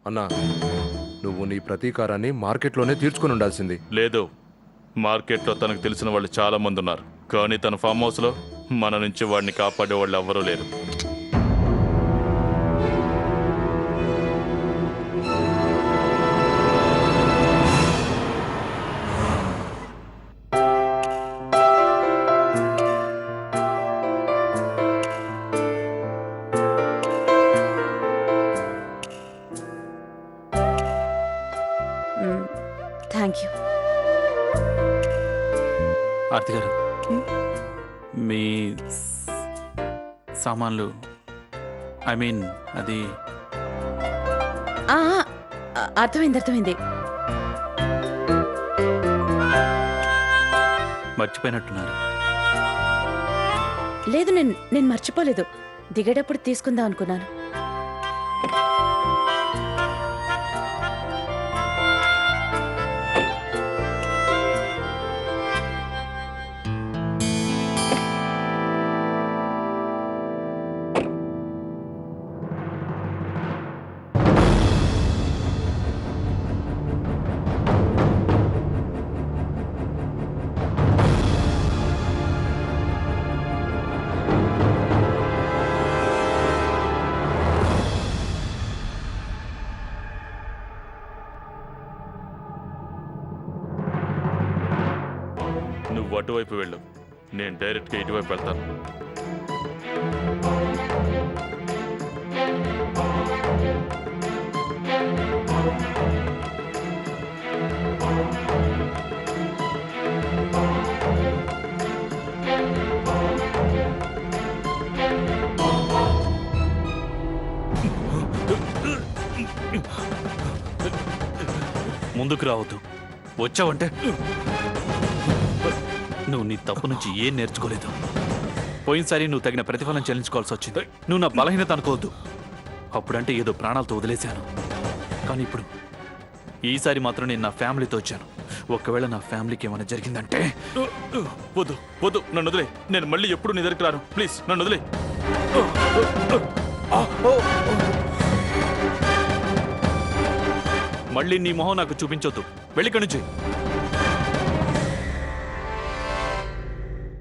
అన్నా, నువ్వు నీ ప్రతీకారాన్ని మార్కెట్లోనే తీర్చుకొని ఉండాల్సింది. లేదు, మార్కెట్లో తనకు తెలిసిన వాళ్ళు చాలా మంది ఉన్నారు, కానీ తన ఫామ్ హౌస్లో మన నుంచి వాడిని కాపాడే వాళ్ళు ఎవ్వరూ లేరు. Thank you. ఆర్తి గారు, మీ సామాన్లు, ఐ మీన్ అది ఆ, అర్థమైంది. మర్చిపోయినట్టున్నారు. లేదు, నేను మర్చిపోలేదు. దిగేటప్పుడు తీసుకుందాం అనుకున్నాను. నువ్వు అటువైపు వెళ్ళు, నేను డైరెక్ట్గా ఇటువైపు వెళ్తాను. ముందుకు రావద్దు. వచ్చావంటే నువ్వు నీ తప్పు నుంచి ఏం నేర్చుకోలేదు. పోయినసారి నువ్వు తగిన ప్రతిఫలం చెల్లించుకోవాల్సి వచ్చింది. నువ్వు నా బలహీనత అనుకోవద్దు. అప్పుడంటే ఏదో ప్రాణాలతో వదిలేశాను, కానీ ఇప్పుడు ఈసారి మాత్రం నేను నా ఫ్యామిలీతో వచ్చాను. ఒకవేళ నా ఫ్యామిలీకి ఏమైనా జరిగిందంటే వద్దు వద్దు, నన్ను వదిలే. నేను మళ్ళీ ఎప్పుడు నీ దగ్గరికి రాను. ప్లీజ్ నన్ను వదిలే. మళ్ళీ నీ మొహం నాకు చూపించొద్దు. వెళ్ళి ఇక్కడి నుంచి.